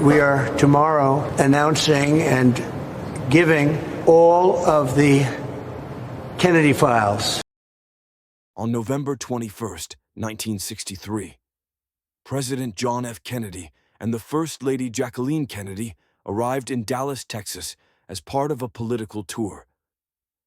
We are tomorrow announcing and giving all of the Kennedy files. On November 21st, 1963, President John F. Kennedy and the First Lady Jacqueline Kennedy arrived in Dallas, Texas, as part of a political tour.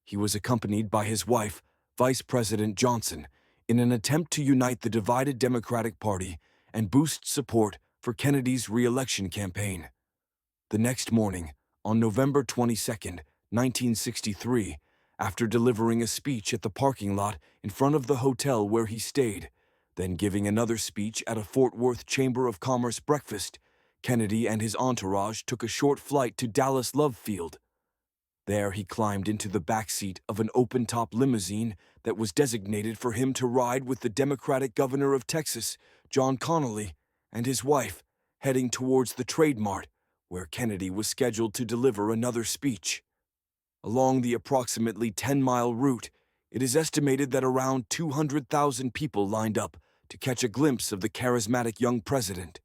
He was accompanied by his wife, Vice President Johnson, in an attempt to unite the divided Democratic Party and boost support for Kennedy's re-election campaign. The next morning, on November 22, 1963, after delivering a speech at the parking lot in front of the hotel where he stayed, then giving another speech at a Fort Worth Chamber of Commerce breakfast, Kennedy and his entourage took a short flight to Dallas Love Field. There he climbed into the backseat of an open-top limousine that was designated for him to ride with the Democratic governor of Texas, John Connally, and his wife, heading towards the Trade Mart, where Kennedy was scheduled to deliver another speech. Along the approximately 10-mile route, it is estimated that around 200,000 people lined up to catch a glimpse of the charismatic young president.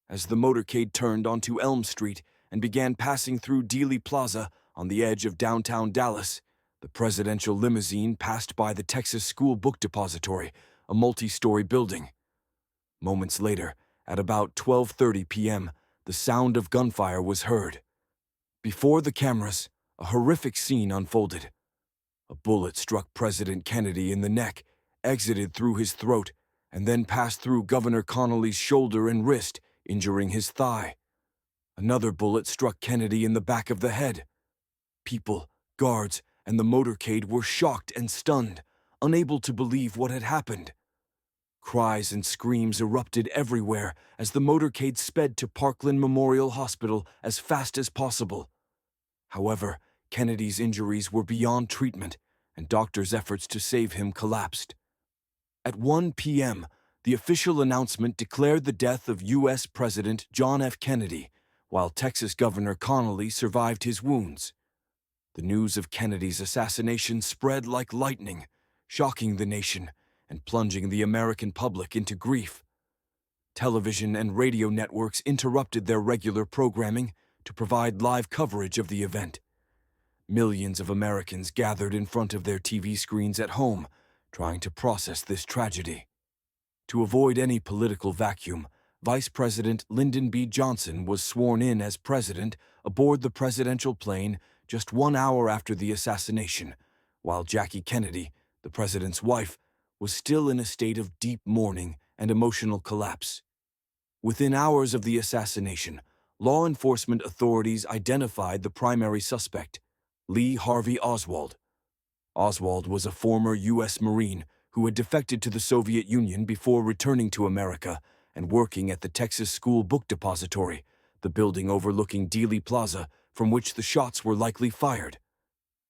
As the motorcade turned onto Elm Street and began passing through Dealey Plaza on the edge of downtown Dallas, the presidential limousine passed by the Texas School Book Depository, a multi-story building. Moments later, at about 12:30 p.m., the sound of gunfire was heard. Before the cameras, a horrific scene unfolded. A bullet struck President Kennedy in the neck, exited through his throat, and then passed through Governor Connally's shoulder and wrist, injuring his thigh. Another bullet struck Kennedy in the back of the head. People, guards, and the motorcade were shocked and stunned, unable to believe what had happened. Cries and screams erupted everywhere as the motorcade sped to Parkland Memorial Hospital as fast as possible. However, Kennedy's injuries were beyond treatment, and doctors' efforts to save him collapsed. At 1 p.m., the official announcement declared the death of U.S. President John F. Kennedy, while Texas Governor Connally survived his wounds. The news of Kennedy's assassination spread like lightning, shocking the nation and plunging the American public into grief. Television and radio networks interrupted their regular programming to provide live coverage of the event. Millions of Americans gathered in front of their TV screens at home, trying to process this tragedy. To avoid any political vacuum, Vice President Lyndon B. Johnson was sworn in as president aboard the presidential plane just 1 hour after the assassination, while Jackie Kennedy, the president's wife, was still in a state of deep mourning and emotional collapse. Within hours of the assassination, law enforcement authorities identified the primary suspect, Lee Harvey Oswald. Oswald was a former U.S. Marine who had defected to the Soviet Union before returning to America and working at the Texas School Book Depository, the building overlooking Dealey Plaza from which the shots were likely fired.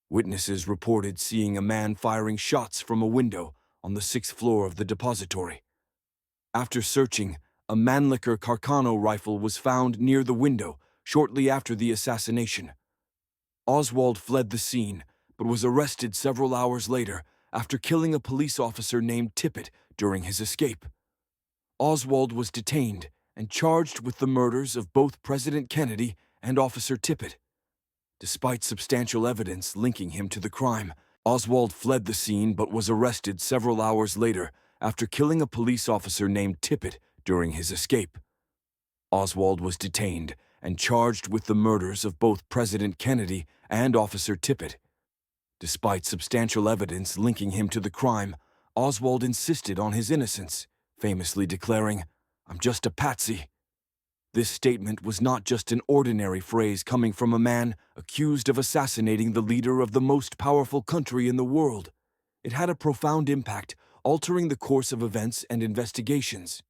Witnesses reported seeing a man firing shots from a window on the 6th floor of the depository. After searching, a Mannlicher Carcano rifle was found near the window shortly after the assassination. Oswald fled the scene, but was arrested several hours later after killing a police officer named Tippit during his escape. Oswald was detained and charged with the murders of both President Kennedy and Officer Tippit. Despite substantial evidence linking him to the crime, Oswald fled the scene but was arrested several hours later after killing a police officer named Tippit during his escape. Oswald was detained and charged with the murders of both President Kennedy and Officer Tippit. Despite substantial evidence linking him to the crime, Oswald insisted on his innocence, famously declaring, "I'm just a patsy." This statement was not just an ordinary phrase coming from a man accused of assassinating the leader of the most powerful country in the world. It had a profound impact, altering the course of events and investigations.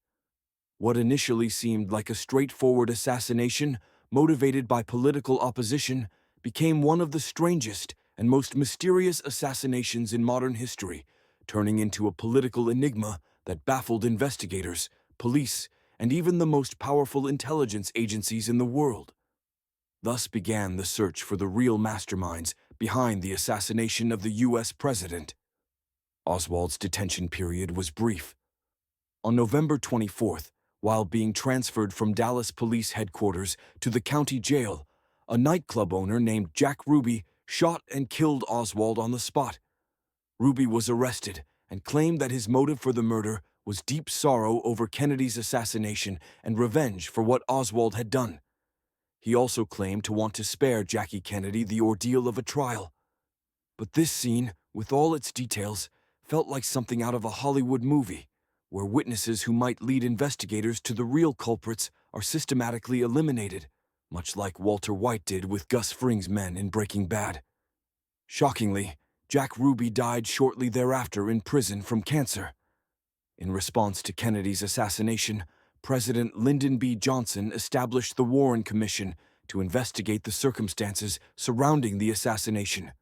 What initially seemed like a straightforward assassination, motivated by political opposition, became one of the strangest and most mysterious assassinations in modern history, turning into a political enigma that baffled investigators, police, and even the most powerful intelligence agencies in the world. Thus began the search for the real masterminds behind the assassination of the U.S. president. Oswald's detention period was brief. On November 24th, While being transferred from Dallas Police Headquarters to the county jail, a nightclub owner named Jack Ruby shot and killed Oswald on the spot. Ruby was arrested and claimed that his motive for the murder was deep sorrow over Kennedy's assassination and revenge for what Oswald had done. He also claimed to want to spare Jackie Kennedy the ordeal of a trial. But this scene, with all its details, felt like something out of a Hollywood movie, where witnesses who might lead investigators to the real culprits are systematically eliminated, much like Walter White did with Gus Fring's men in Breaking Bad. Shockingly, Jack Ruby died shortly thereafter in prison from cancer. In response to Kennedy's assassination, President Lyndon B. Johnson established the Warren Commission to investigate the circumstances surrounding the assassination.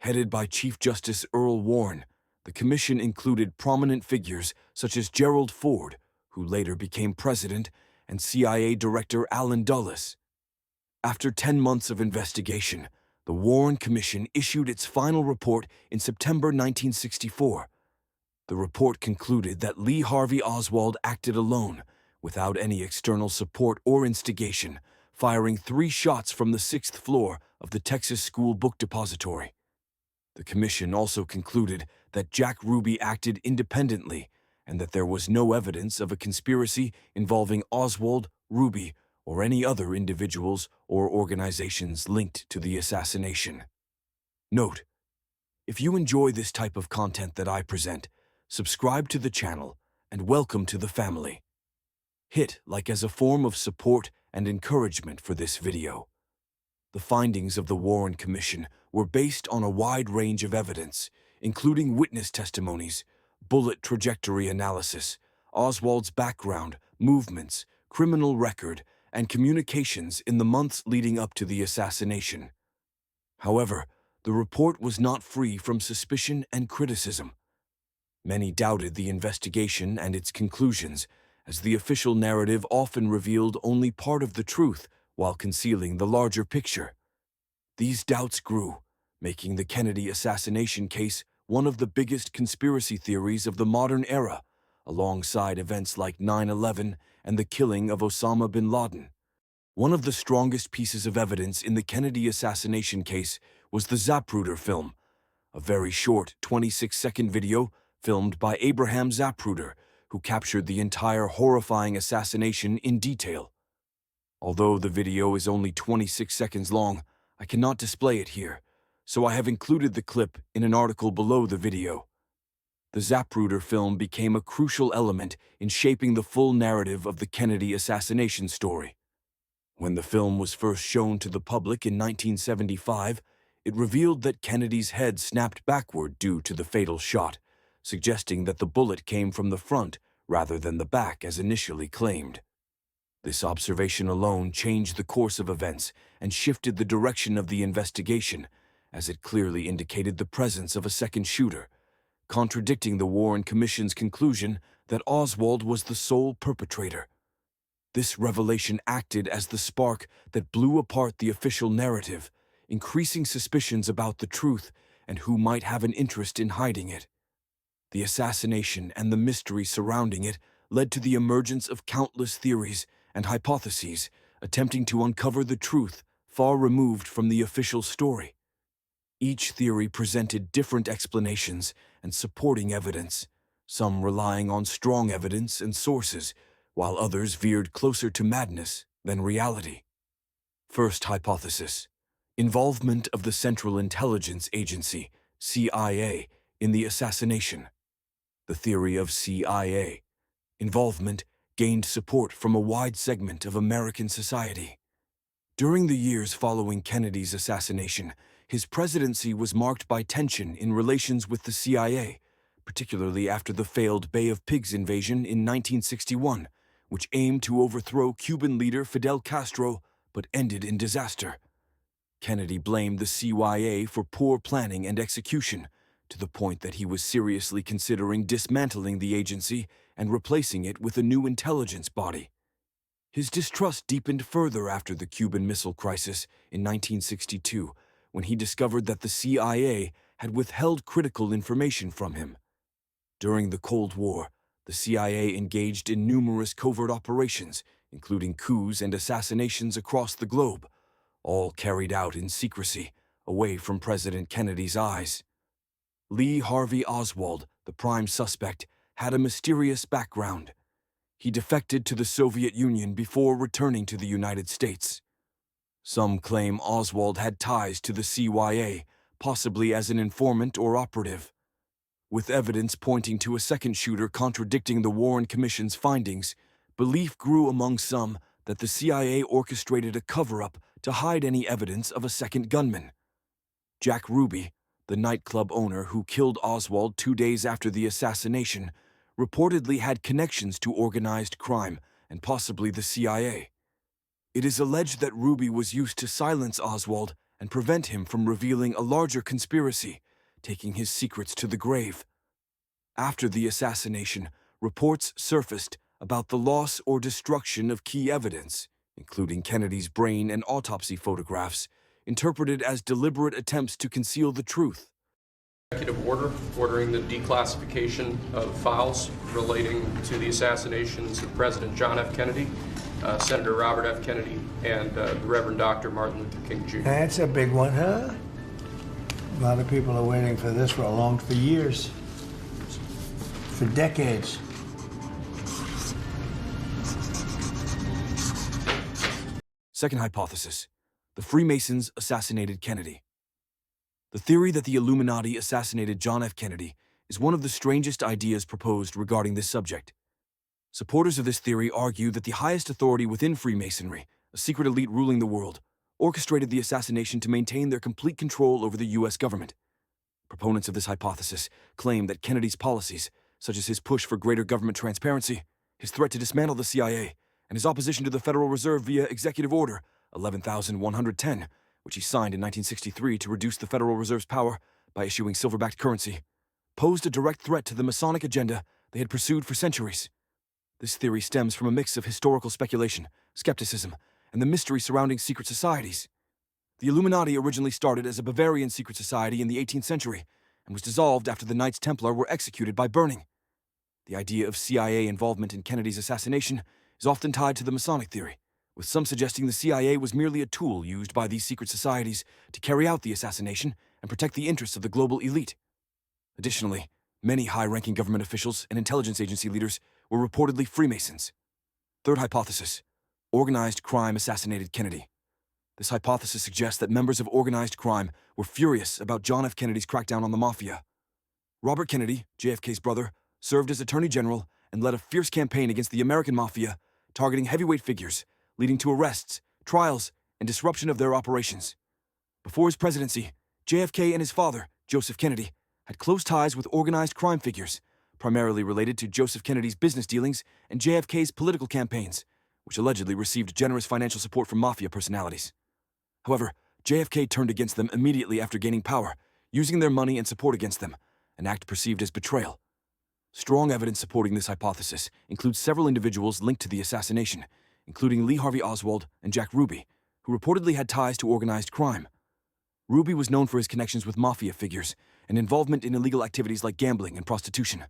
Headed by Chief Justice Earl Warren, the commission included prominent figures such as Gerald Ford, who later became president, and CIA Director Allen Dulles. After 10 months of investigation, the Warren Commission issued its final report in September 1964. The report concluded that Lee Harvey Oswald acted alone, without any external support or instigation, firing 3 shots from the 6th floor of the Texas School Book Depository. The commission also concluded that Jack Ruby acted independently and that there was no evidence of a conspiracy involving Oswald, Ruby, or any other individuals or organizations linked to the assassination. Note: if you enjoy this type of content that I present, subscribe to the channel and welcome to the family. Hit like as a form of support and encouragement for this video. The findings of the Warren Commission were based on a wide range of evidence, including witness testimonies, bullet trajectory analysis, Oswald's background, movements, criminal record, and communications in the months leading up to the assassination. However, the report was not free from suspicion and criticism. Many doubted the investigation and its conclusions, as the official narrative often revealed only part of the truth while concealing the larger picture. These doubts grew, making the Kennedy assassination case one of the biggest conspiracy theories of the modern era, alongside events like 9/11 and the killing of Osama bin Laden. One of the strongest pieces of evidence in the Kennedy assassination case was the Zapruder film, a very short 26-second video filmed by Abraham Zapruder, who captured the entire horrifying assassination in detail. Although the video is only 26 seconds long, I cannot display it here, so I have included the clip in an article below the video. The Zapruder film became a crucial element in shaping the full narrative of the Kennedy assassination story. When the film was first shown to the public in 1975, it revealed that Kennedy's head snapped backward due to the fatal shot, suggesting that the bullet came from the front rather than the back as initially claimed. This observation alone changed the course of events and shifted the direction of the investigation, as it clearly indicated the presence of a second shooter, contradicting the Warren Commission's conclusion that Oswald was the sole perpetrator. This revelation acted as the spark that blew apart the official narrative, increasing suspicions about the truth and who might have an interest in hiding it. The assassination and the mystery surrounding it led to the emergence of countless theories and hypotheses attempting to uncover the truth far removed from the official story. Each theory presented different explanations and supporting evidence, some relying on strong evidence and sources, while others veered closer to madness than reality. First hypothesis: involvement of the Central Intelligence Agency, CIA, in the assassination. The theory of CIA involvement gained support from a wide segment of American society. During the years following Kennedy's assassination, his presidency was marked by tension in relations with the CIA, particularly after the failed Bay of Pigs invasion in 1961, which aimed to overthrow Cuban leader Fidel Castro but ended in disaster. Kennedy blamed the CIA for poor planning and execution, to the point that he was seriously considering dismantling the agency and replacing it with a new intelligence body. His distrust deepened further after the Cuban Missile Crisis in 1962, when he discovered that the CIA had withheld critical information from him. During the Cold War, The CIA engaged in numerous covert operations, including coups and assassinations across the globe, all carried out in secrecy, away from President Kennedy's eyes. Lee Harvey Oswald, the prime suspect, had a mysterious background. He defected to the Soviet Union before returning to the United States. Some claim Oswald had ties to the CIA, possibly as an informant or operative. With evidence pointing to a second shooter contradicting the Warren Commission's findings, belief grew among some that the CIA orchestrated a cover-up to hide any evidence of a second gunman. Jack Ruby, the nightclub owner who killed Oswald 2 days after the assassination, reportedly had connections to organized crime and possibly the CIA. It is alleged that Ruby was used to silence Oswald and prevent him from revealing a larger conspiracy, taking his secrets to the grave. After the assassination, reports surfaced about the loss or destruction of key evidence, including Kennedy's brain and autopsy photographs, interpreted as deliberate attempts to conceal the truth. Executive order ordering the declassification of files relating to the assassinations of President John F. Kennedy, Senator Robert F. Kennedy, and the Reverend Dr. Martin Luther King Jr. That's a big one, huh? A lot of people are waiting for this for years, for decades. Second hypothesis: the Freemasons assassinated Kennedy. The theory that the Illuminati assassinated John F. Kennedy is one of the strangest ideas proposed regarding this subject. Supporters of this theory argue that the highest authority within Freemasonry, a secret elite ruling the world, orchestrated the assassination to maintain their complete control over the U.S. government. Proponents of this hypothesis claim that Kennedy's policies, such as his push for greater government transparency, his threat to dismantle the CIA, and his opposition to the Federal Reserve via Executive Order 11,110, which he signed in 1963 to reduce the Federal Reserve's power by issuing silver-backed currency, posed a direct threat to the Masonic agenda they had pursued for centuries. This theory stems from a mix of historical speculation, skepticism, and the mystery surrounding secret societies. The Illuminati originally started as a Bavarian secret society in the 18th century and was dissolved after the Knights Templar were executed by burning. The idea of CIA involvement in Kennedy's assassination is often tied to the Masonic theory, with some suggesting the CIA was merely a tool used by these secret societies to carry out the assassination and protect the interests of the global elite. Additionally, many high-ranking government officials and intelligence agency leaders were reportedly Freemasons. Third hypothesis: organized crime assassinated Kennedy. This hypothesis suggests that members of organized crime were furious about John F. Kennedy's crackdown on the Mafia. Robert Kennedy, JFK's brother, served as Attorney General and led a fierce campaign against the American Mafia, targeting heavyweight figures, leading to arrests, trials, and disruption of their operations. Before his presidency, JFK and his father, Joseph Kennedy, had close ties with organized crime figures, primarily related to Joseph Kennedy's business dealings and JFK's political campaigns, which allegedly received generous financial support from Mafia personalities. However, JFK turned against them immediately after gaining power, using their money and support against them, an act perceived as betrayal. Strong evidence supporting this hypothesis includes several individuals linked to the assassination, including Lee Harvey Oswald and Jack Ruby, who reportedly had ties to organized crime. Ruby was known for his connections with Mafia figures and involvement in illegal activities like gambling and prostitution.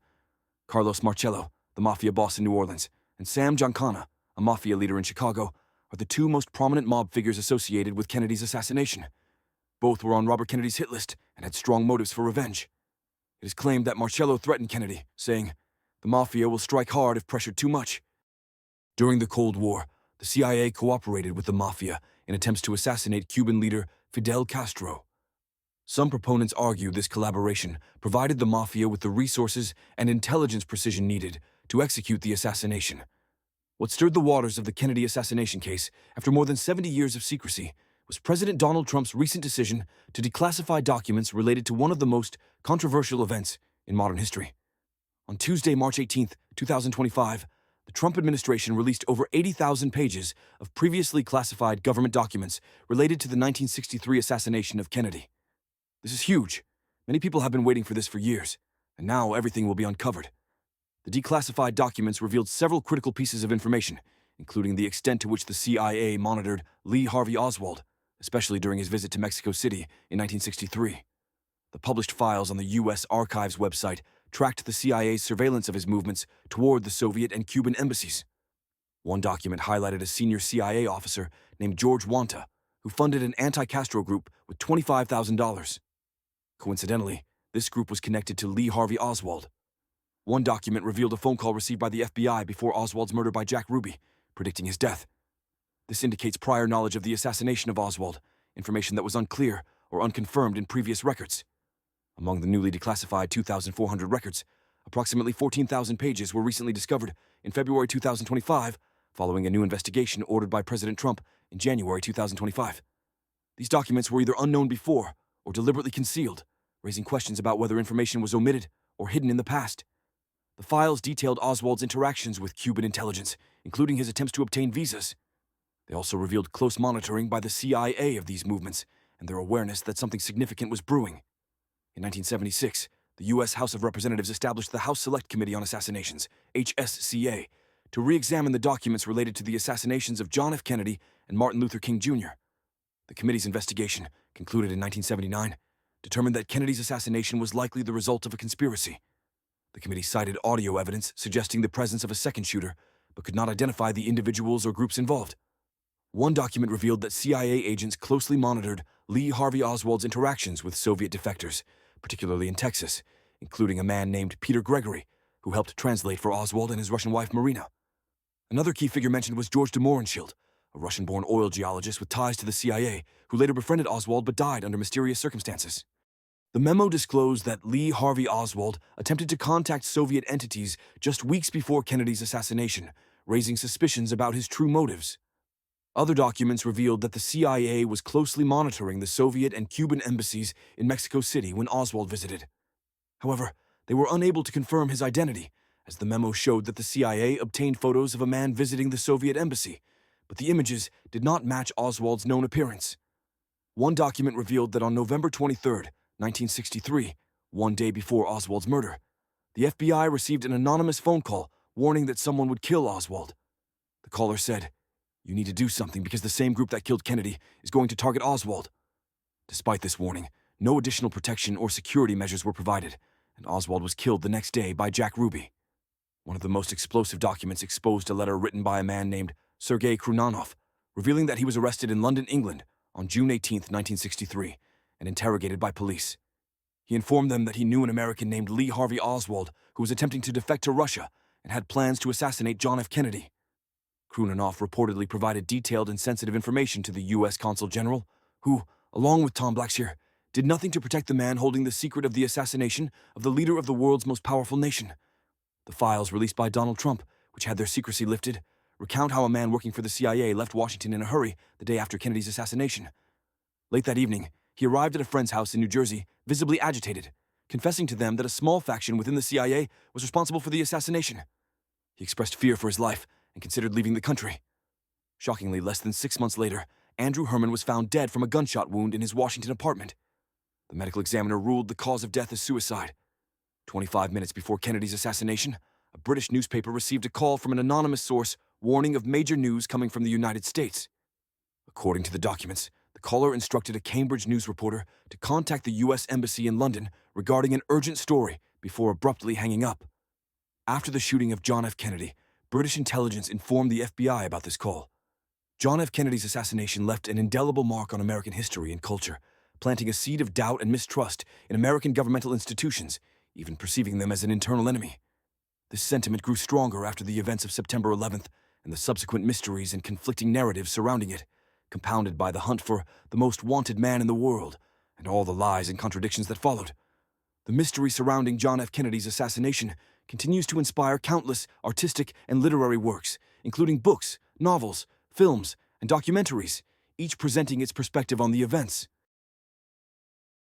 Carlos Marcello, the Mafia boss in New Orleans, and Sam Giancana, a Mafia leader in Chicago, are the two most prominent mob figures associated with Kennedy's assassination. Both were on Robert Kennedy's hit list and had strong motives for revenge. It is claimed that Marcello threatened Kennedy, saying, "The Mafia will strike hard if pressured too much." During the Cold War, the CIA cooperated with the Mafia in attempts to assassinate Cuban leader Fidel Castro. Some proponents argue this collaboration provided the Mafia with the resources and intelligence precision needed to execute the assassination. What stirred the waters of the Kennedy assassination case after more than 70 years of secrecy was President Donald Trump's recent decision to declassify documents related to one of the most controversial events in modern history. On Tuesday, March 18, 2025, the Trump administration released over 80,000 pages of previously classified government documents related to the 1963 assassination of Kennedy. This is huge. Many people have been waiting for this for years, and now everything will be uncovered. The declassified documents revealed several critical pieces of information, including the extent to which the CIA monitored Lee Harvey Oswald, especially during his visit to Mexico City in 1963. The published files on the U.S. Archives website tracked the CIA's surveillance of his movements toward the Soviet and Cuban embassies. One document highlighted a senior CIA officer named George Wanta, who funded an anti-Castro group with $25,000. Coincidentally, this group was connected to Lee Harvey Oswald. One document revealed a phone call received by the FBI before Oswald's murder by Jack Ruby, predicting his death. This indicates prior knowledge of the assassination of Oswald, information that was unclear or unconfirmed in previous records. Among the newly declassified 2,400 records, approximately 14,000 pages were recently discovered in February 2025, following a new investigation ordered by President Trump in January 2025. These documents were either unknown before or deliberately concealed, raising questions about whether information was omitted or hidden in the past. The files detailed Oswald's interactions with Cuban intelligence, including his attempts to obtain visas. They also revealed close monitoring by the CIA of these movements and their awareness that something significant was brewing. In 1976, the U.S. House of Representatives established the House Select Committee on Assassinations, HSCA, to re-examine the documents related to the assassinations of John F. Kennedy and Martin Luther King Jr. The committee's investigation, concluded in 1979, determined that Kennedy's assassination was likely the result of a conspiracy. The committee cited audio evidence suggesting the presence of a second shooter, but could not identify the individuals or groups involved. One document revealed that CIA agents closely monitored Lee Harvey Oswald's interactions with Soviet defectors, particularly in Texas, including a man named Peter Gregory, who helped translate for Oswald and his Russian wife Marina. Another key figure mentioned was George de Mohrenschildt, a Russian-born oil geologist with ties to the CIA, who later befriended Oswald but died under mysterious circumstances. The memo disclosed that Lee Harvey Oswald attempted to contact Soviet entities just weeks before Kennedy's assassination, raising suspicions about his true motives. Other documents revealed that the CIA was closely monitoring the Soviet and Cuban embassies in Mexico City when Oswald visited. However, they were unable to confirm his identity, as the memo showed that the CIA obtained photos of a man visiting the Soviet embassy, but the images did not match Oswald's known appearance. One document revealed that on November 23, 1963, one day before Oswald's murder, the FBI received an anonymous phone call warning that someone would kill Oswald. The caller said, "You need to do something because the same group that killed Kennedy is going to target Oswald." Despite this warning, no additional protection or security measures were provided, and Oswald was killed the next day by Jack Ruby. One of the most explosive documents exposed a letter written by a man named Sergei Krunanov, revealing that he was arrested in London, England, on June 18, 1963, and interrogated by police. He informed them that he knew an American named Lee Harvey Oswald who was attempting to defect to Russia and had plans to assassinate John F. Kennedy. Krunanov reportedly provided detailed and sensitive information to the U.S. Consul General, who, along with Tom Blackshear, did nothing to protect the man holding the secret of the assassination of the leader of the world's most powerful nation. The files released by Donald Trump, which had their secrecy lifted, recount how a man working for the CIA left Washington in a hurry the day after Kennedy's assassination. Late that evening, he arrived at a friend's house in New Jersey, visibly agitated, confessing to them that a small faction within the CIA was responsible for the assassination. He expressed fear for his life and considered leaving the country. Shockingly, less than 6 months later, Andrew Herman was found dead from a gunshot wound in his Washington apartment. The medical examiner ruled the cause of death as suicide. 25 minutes before Kennedy's assassination, a British newspaper received a call from an anonymous source warning of major news coming from the United States. According to the documents, the caller instructed a Cambridge news reporter to contact the U.S. Embassy in London regarding an urgent story before abruptly hanging up. After the shooting of John F. Kennedy, British intelligence informed the FBI about this call. John F. Kennedy's assassination left an indelible mark on American history and culture, planting a seed of doubt and mistrust in American governmental institutions, even perceiving them as an internal enemy. This sentiment grew stronger after the events of September 11th and the subsequent mysteries and conflicting narratives surrounding it, compounded by the hunt for the most wanted man in the world and all the lies and contradictions that followed. The mystery surrounding John F. Kennedy's assassination continues to inspire countless artistic and literary works, including books, novels, films, and documentaries, each presenting its perspective on the events.